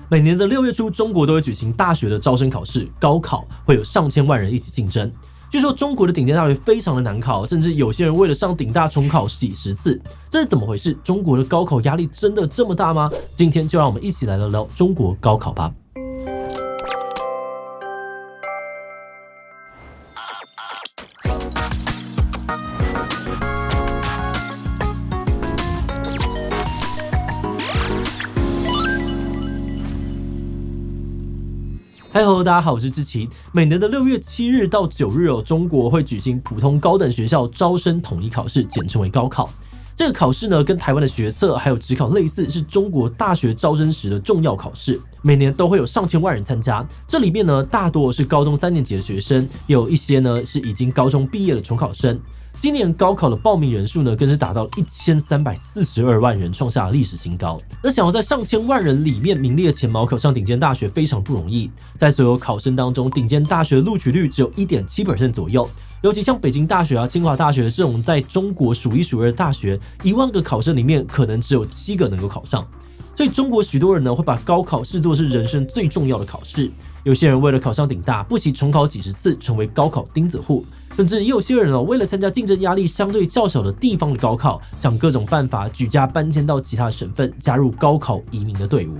每年的6月初，中国都会举行大学的招生考试，高考会有上千万人一起竞争。据说中国的顶尖大学非常的难考，甚至有些人为了上顶大重考几十次，这是怎么回事？中国的高考压力真的这么大吗？今天就让我们一起来聊聊中国高考吧。嗨吼，大家好，我是志奇。每年的6月7日到9日中国会举行普通高等学校招生统一考试，简称为高考。这个考试呢，跟台湾的学测还有指考类似，是中国大学招生时的重要考试，每年都会有上千万人参加。这里面呢，大多是高中3年级的学生，也有一些呢是已经高中毕业的重考生。今年高考的报名人数呢，更是达到1342万人，创下历史新高。而想要在上千万人里面名列前茅，考上顶尖大学非常不容易。在所有考生当中，顶尖大学的录取率只有 1.7% 左右。尤其像北京大学清华大学这种在中国数一数二的大学，1万个考生里面可能只有7个能够考上。所以中国许多人呢会把高考视作是人生最重要的考试。有些人为了考上顶大，不惜重考几十次，成为高考钉子户。甚至也有些人为了参加竞争压力相对较小的地方的高考，想各种办法举家搬迁到其他省份，加入高考移民的队伍。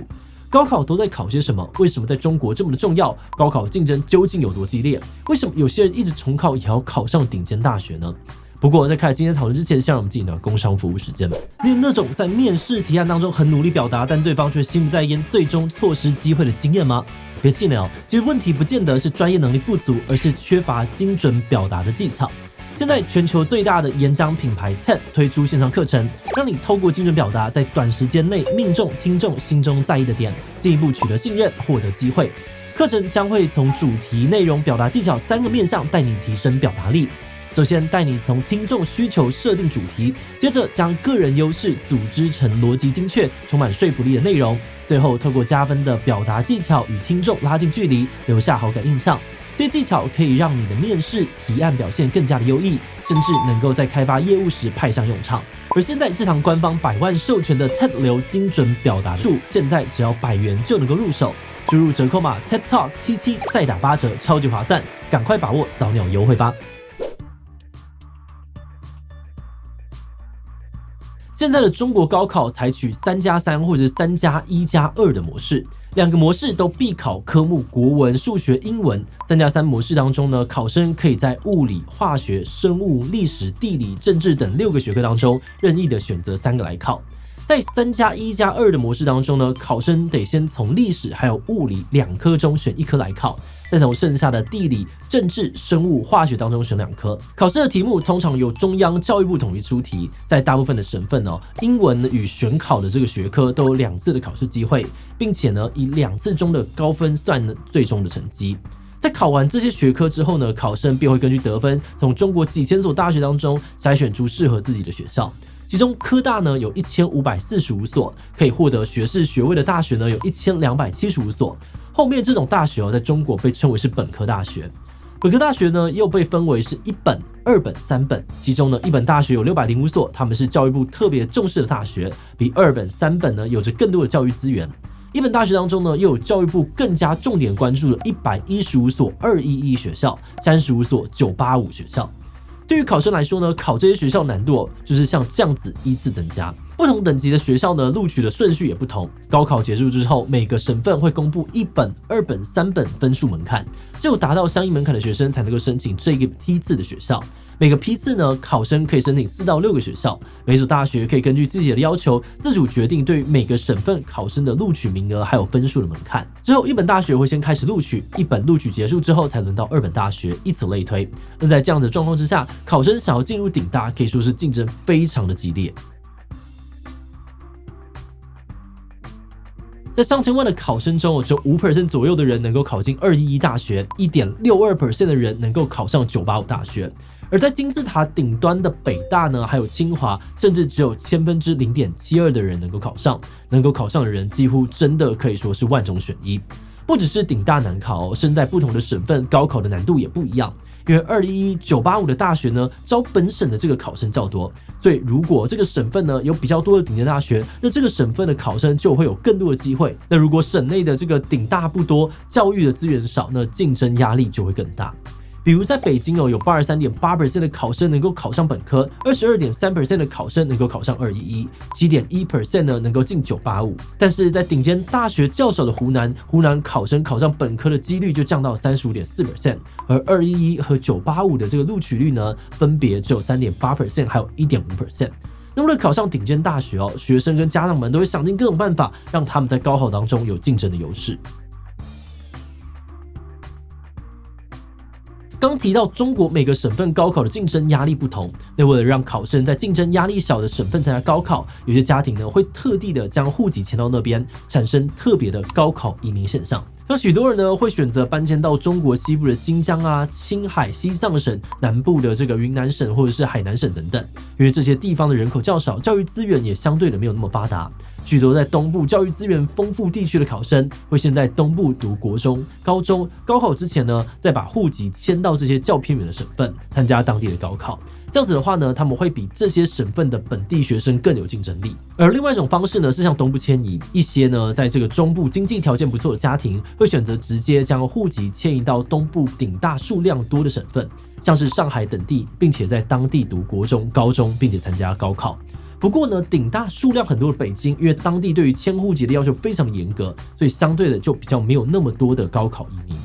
高考都在考些什么？为什么在中国这么的重要？高考竞争究竟有多激烈？为什么有些人一直重考也要考上顶尖大学呢？不过在开始今天讨论之前，先让我们进行工商服务时间。你有那种在面试提案当中很努力表达，但对方却心不在焉，最终错失机会的经验吗？别气馁其实问题不见得是专业能力不足，而是缺乏精准表达的技巧。现在全球最大的演讲品牌 TED 推出线上课程，让你透过精准表达，在短时间内命中听众心中在意的点，进一步取得信任，获得机会。课程将会从主题、内容、表达技巧3个面向带你提升表达力。首先带你从听众需求设定主题，接着将个人优势组织成逻辑精确、充满说服力的内容，最后透过加分的表达技巧与听众拉近距离，留下好感印象。这些技巧可以让你的面试提案表现更加的优异，甚至能够在开发业务时派上用场。而现在这堂官方100万授权的 TED 流精准表达术，现在只要100元就能够入手，输入折扣码 TEDTalk77再打8折，超级划算，赶快把握早鸟优惠吧。现在的中国高考采取3+3或者3+1+2的模式，2个模式都必考科目国文、数学、英文。3+3模式当中呢，考生可以在物理、化学、生物、历史、地理、政治等6个学科当中任意的选择3个来考。在3+1+2的模式当中呢，考生得先从历史还有物理2科中选1科来考，再从剩下的地理、政治、生物、化学当中选2科。考试的题目通常由中央教育部统一出题，在大部分的省份英文与选考的这个学科都有2次的考试机会，并且呢以2次中的高分算最终的成绩。在考完这些学科之后呢，考生便会根据得分，从中国几千所大学当中筛选出适合自己的学校。其中科大呢有1545所，可以获得学士学位的大学呢有1275所。后面这种大学在中国被称为是本科大学。本科大学呢又被分为是1本、2本、3本，其中呢1本大学有605所，他们是教育部特别重视的大学，比2本、3本呢有着更多的教育资源。1本大学当中呢，又有教育部更加重点关注的115所211学校、35所985学校。对于考生来说呢，考这些学校难度就是像这样子依次增加。不同等级的学校呢，录取的顺序也不同。高考结束之后，每个省份会公布1本、2本、3本分数门槛，只有达到相应门槛的学生才能够申请这个批次的学校。每个批次呢，考生可以申请4到6个学校，每所大学可以根据自己的要求自主决定对于每个省份考生的录取名额还有分数的门槛。之后1本大学会先开始录取，1本录取结束之后才轮到2本大学，以此类推。那在这样的状况之下，考生想要进入顶大可以说是竞争非常的激烈。在上千万的考生中，只有 5% 左右的人能够考进211大学， 1.62% 的人能够考上985大学。而在金字塔顶端的北大呢，还有清华，甚至只有0.72%的人能够考上。能够考上的人几乎真的可以说是万中选一。不只是顶大难考身在不同的省份，高考的难度也不一样。因为211、985的大学呢招本省的这个考生较多，所以如果这个省份呢有比较多的顶尖大学，那这个省份的考生就会有更多的机会。那如果省内的这个顶大不多，教育的资源少，那竞争压力就会更大。比如在北京有 83.8% 的考生能够考上本科， 22.3% 的考生能够考上211， 7.1% 呢能够进985。但是在顶尖大学较少的湖南考生考上本科的几率就降到 35.4%， 而211和985的这个录取率呢分别只有 3.8% 还有 1.5%。那为了考上顶尖大学学生跟家长们都会想尽各种办法，让他们在高考当中有竞争的优势。刚提到中国每个省份高考的竞争压力不同，那为了让考生在竞争压力小的省份参加高考，有些家庭呢会特地的将户籍迁到那边，产生特别的高考移民现象。像许多人呢会选择搬迁到中国西部的新疆啊、青海、西藏省，南部的这个云南省或者是海南省等等，因为这些地方的人口较少，教育资源也相对的没有那么发达。许多在东部教育资源丰富地区的考生，会先在东部读国中、高中，高考之前呢，再把户籍迁到这些较偏远的省份，参加当地的高考。这样子的话呢，他们会比这些省份的本地学生更有竞争力。而另外一种方式呢，是向东部迁移。一些呢，在这个中部经济条件不错的家庭，会选择直接将户籍迁移到东部顶大数量多的省份，像是上海等地，并且在当地读国中、高中，并且参加高考。不过呢，顶大数量很多的北京，因为当地对于迁户籍的要求非常严格，所以相对的就比较没有那么多的高考移民。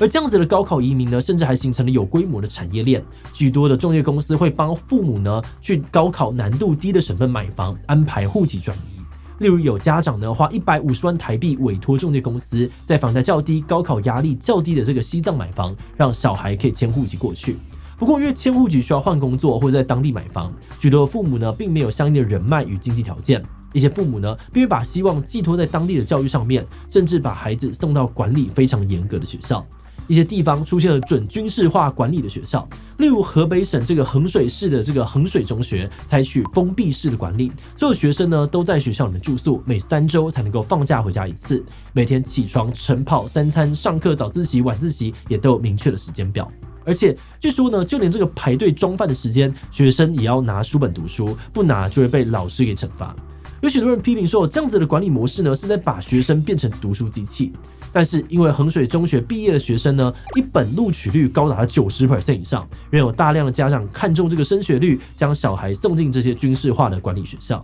而这样子的高考移民呢，甚至还形成了有规模的产业链。许多的中介公司会帮父母呢去高考难度低的省份买房，安排户籍转移。例如有家长呢花150万台币委托中介公司，在房价较低、高考压力较低的这个西藏买房，让小孩可以迁户籍过去。不过因为迁户籍需要换工作或者在当地买房，许多父母呢并没有相应的人脉与经济条件。一些父母呢并会把希望寄托在当地的教育上面，甚至把孩子送到管理非常严格的学校。一些地方出现了准军事化管理的学校，例如河北省这个衡水市的这个衡水中学，采取封闭式的管理，所有学生呢都在学校里面住宿，每3周才能够放假回家一次，每天起床晨跑、3餐、上课、早自习、晚自习也都有明确的时间表。而且据说呢，就连这个排队装饭的时间，学生也要拿书本读书，不拿就会被老师给惩罚。有许多人批评说，这样子的管理模式呢，是在把学生变成读书机器。但是因为衡水中学毕业的学生呢，一本录取率高达 90% 以上，仍有大量的家长看重这个升学率，将小孩送进这些军事化的管理学校。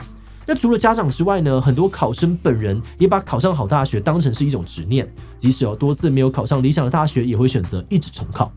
那除了家长之外呢，很多考生本人也把考上好大学当成是一种执念，即使有多次没有考上理想的大学，也会选择一直重考。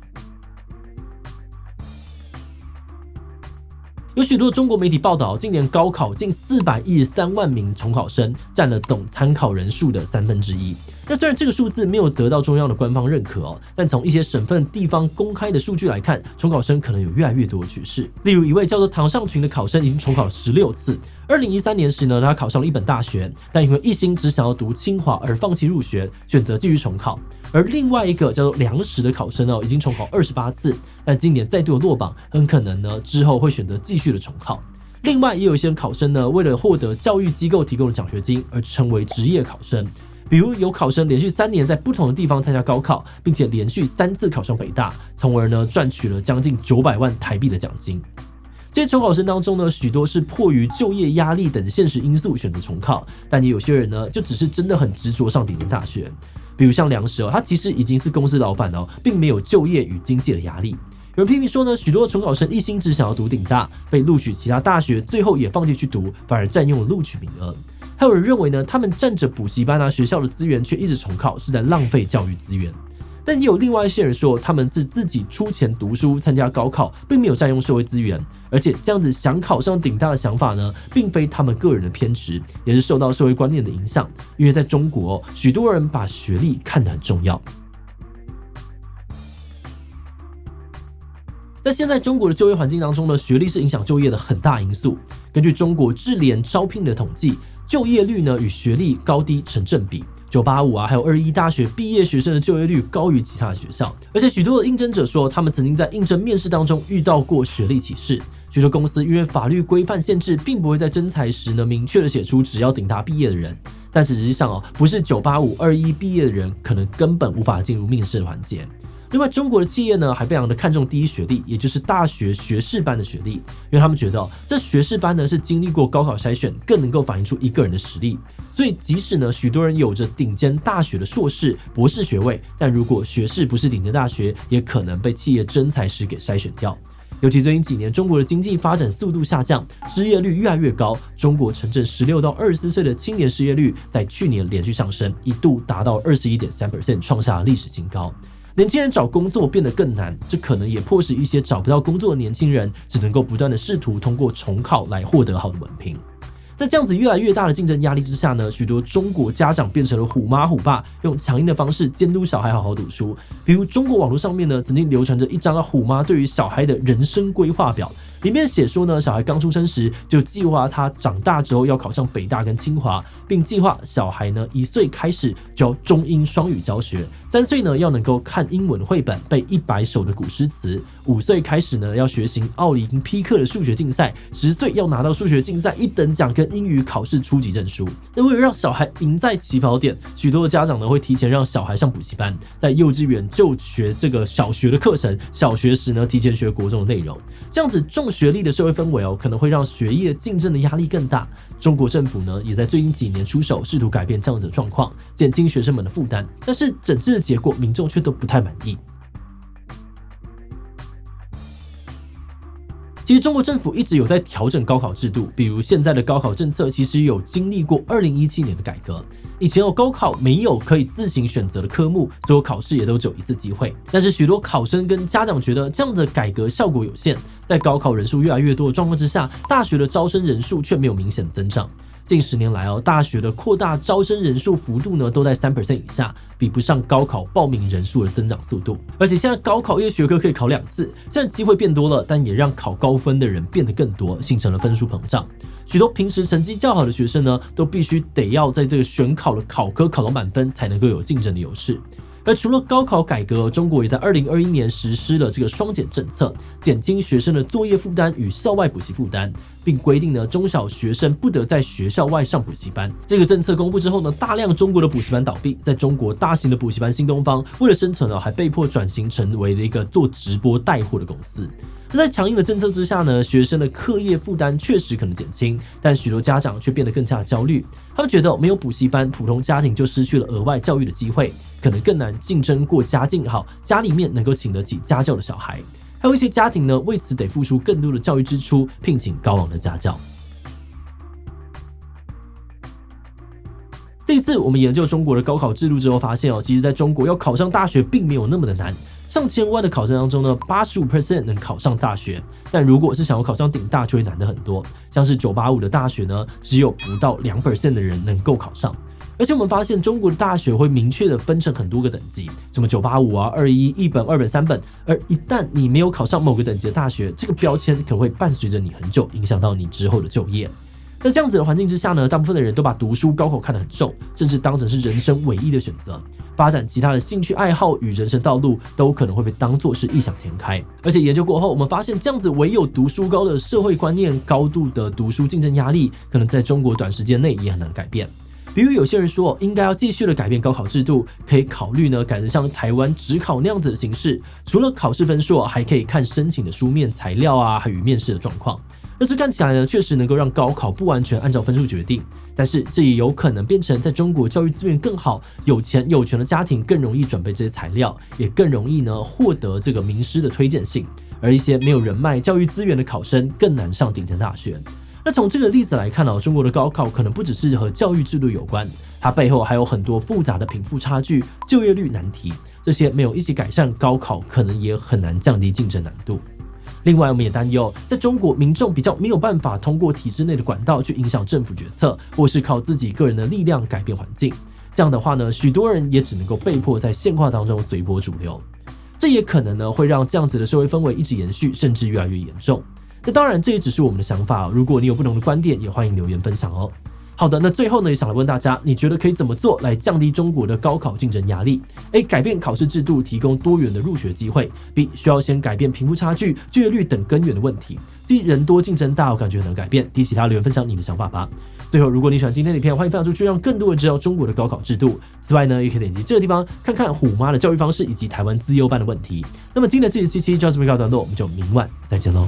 有许多中国媒体报道，今年高考近413万名重考生，占了总参考人数的1/3。那虽然这个数字没有得到中央的官方认可但从一些省份地方公开的数据来看，重考生可能有越来越多的趋势。例如一位叫做唐尚群的考生已经重考了16次。2013年时呢，他考上了一本大学，但因为一心只想要读清华而放弃入学，选择继续重考。而另外一个叫做梁石的考生已经重考28次，但今年再度落榜，很可能呢之后会选择继续的重考。另外也有一些考生呢，为了获得教育机构提供的奖学金而成为职业考生。比如有考生连续3年在不同的地方参加高考，并且连续3次考上北大，从而呢赚取了将近900万台币的奖金。这些重考生当中呢，许多是迫于就业压力等现实因素选择重考，但也有些人呢就只是真的很执着上顶尖大学。比如像梁石他其实已经是公司老板并没有就业与经济的压力。有人批评说呢，许多的重考生一心只想要读顶大，被录取其他大学，最后也放弃去读，反而占用了录取名额。还有人认为呢，他们占着补习班学校的资源，却一直重考，是在浪费教育资源。但也有另外一些人说，他们是自己出钱读书参加高考，并没有占用社会资源，而且这样子想考上顶大的想法呢，并非他们个人的偏执，也是受到社会观念的影响。因为在中国许多人把学历看得很重要。在现在中国的就业环境当中呢，学历是影响就业的很大因素。根据中国智联招聘的统计，就业率呢与学历高低成正比。985还有211大学毕业学生的就业率高于其他的学校，而且许多的应征者说，他们曾经在应征面试当中遇到过学历歧视。许多公司因为法律规范限制，并不会在征才时呢明确的写出只要顶大毕业的人，但实际上不是985、211毕业的人，可能根本无法进入面试的环节。另外，中国的企业呢还非常的看重第一学历，也就是大学学士班的学历，因为他们觉得这学士班呢是经历过高考筛选，更能够反映出一个人的实力。所以，即使呢许多人有着顶尖大学的硕士、博士学位，但如果学士不是顶尖大学，也可能被企业真才师给筛选掉。尤其最近几年，中国的经济发展速度下降，失业率越来越高。中国城镇16到24岁的青年失业率在去年连续上升，一度达到21.3%，创下历史新高。年轻人找工作变得更难，这可能也迫使一些找不到工作的年轻人，只能够不断的试图通过重考来获得好的文凭。在这样子越来越大的竞争压力之下呢，许多中国家长变成了虎妈虎爸，用强硬的方式监督小孩好好读书。比如中国网络上面呢，曾经流传着一张虎妈对于小孩的人生规划表，里面写说呢，小孩刚出生时就计划他长大之后要考上北大跟清华，并计划小孩呢1岁开始就要中英双语教学，3岁呢要能够看英文绘本，背100首的古诗词，5岁开始呢要学行奥林匹克的数学竞赛，10岁要拿到数学竞赛1等奖跟英语考试初级证书。那为了让小孩赢在起跑点，许多的家长呢会提前让小孩上补习班，在幼稚园就学这个小学的课程，小学时呢提前学国中的内容。这样子重学历的社会氛围可能会让学业竞争的压力更大。中国政府呢也在最近几年出手，试图改变这样子的状况，减轻学生们的负担，但是整治的结果民众却都不太满意。其实中国政府一直有在调整高考制度，比如现在的高考政策其实有经历过2017年的改革。以前高考没有可以自行选择的科目，所有考试也都只有一次机会。但是许多考生跟家长觉得这样的改革效果有限，在高考人数越来越多的状况之下，大学的招生人数却没有明显增长。近10年来大学的扩大招生人数幅度呢都在 3% 以下，比不上高考报名人数的增长速度。而且现在高考一个学科可以考2次，现在机会变多了，但也让考高分的人变得更多，形成了分数膨胀。许多平时成绩较好的学生呢，都必须得要在这个选考的考科考到满分，才能够有竞争的优势。而除了高考改革，中国也在2021年实施了这个双减政策，减轻学生的作业负担与校外补习负担，并规定呢中小学生不得在学校外上补习班。这个政策公布之后呢，大量中国的补习班倒闭，在中国大型的补习班新东方为了生存还被迫转型成为了一个做直播带货的公司。在强硬的政策之下呢，学生的课业负担确实可能减轻，但许多家长却变得更加焦虑。他们觉得没有补习班，普通家庭就失去了额外教育的机会，可能更难竞争过家境好、家里面能够请得起家教的小孩。还有一些家庭呢，为此得付出更多的教育支出，聘请高昂的家教。这一次我们研究中国的高考制度之后发现其实在中国要考上大学并没有那么的难。上千万的考生当中呢 ，85% 能考上大学，但如果是想要考上顶大，就会难得很多。像是985的大学呢，只有不到 2% 的人能够考上。而且我们发现中国的大学会明确的分成很多个等级，什么985啊、21、1本、2本、3本。而一旦你没有考上某个等级的大学，这个标签可能会伴随着你很久，影响到你之后的就业。在这样子的环境之下呢，大部分的人都把读书高考看得很重，甚至当成是人生唯一的选择。发展其他的兴趣爱好与人生道路都可能会被当作是异想天开。而且研究过后，我们发现这样子唯有读书高的社会观念、高度的读书竞争压力，可能在中国短时间内也很难改变。比如有些人说应该要继续的改变高考制度，可以考虑呢改成像台湾指考那样子的形式，除了考试分数还可以看申请的书面材料啊，还有面试的状况。但是看起来呢，确实能够让高考不完全按照分数决定，但是这也有可能变成在中国教育资源更好、有钱有权的家庭更容易准备这些材料，也更容易呢获得这个名师的推荐信，而一些没有人脉、教育资源的考生更难上顶尖大学。那从这个例子来看中国的高考可能不只是和教育制度有关，它背后还有很多复杂的贫富差距、就业率难题，这些没有一起改善，高考可能也很难降低竞争难度。另外，我们也担忧，在中国民众比较没有办法通过体制内的管道去影响政府决策，或是靠自己个人的力量改变环境。这样的话呢，许多人也只能够被迫在现况当中随波逐流。这也可能呢会让这样子的社会氛围一直延续，甚至越来越严重。那当然，这也只是我们的想法如果你有不同的观点，也欢迎留言分享哦。好的，那最后呢，也想来问大家，你觉得可以怎么做来降低中国的高考竞争压力 ？A. 改变考试制度，提供多元的入学机会 ；B. 需要先改变贫富差距、就业率等根源的问题 ；C. 人多竞争大，我感觉很难改变。提其他留言分享你的想法吧。最最后，如果你喜欢今天的影片，欢迎分享出去，让更多人知道中国的高考制度。此外呢，也可以点击这个地方看看虎妈的教育方式以及台湾资优班的问题。那么今天的这期就到这边告一段落，我们就明晚再见喽。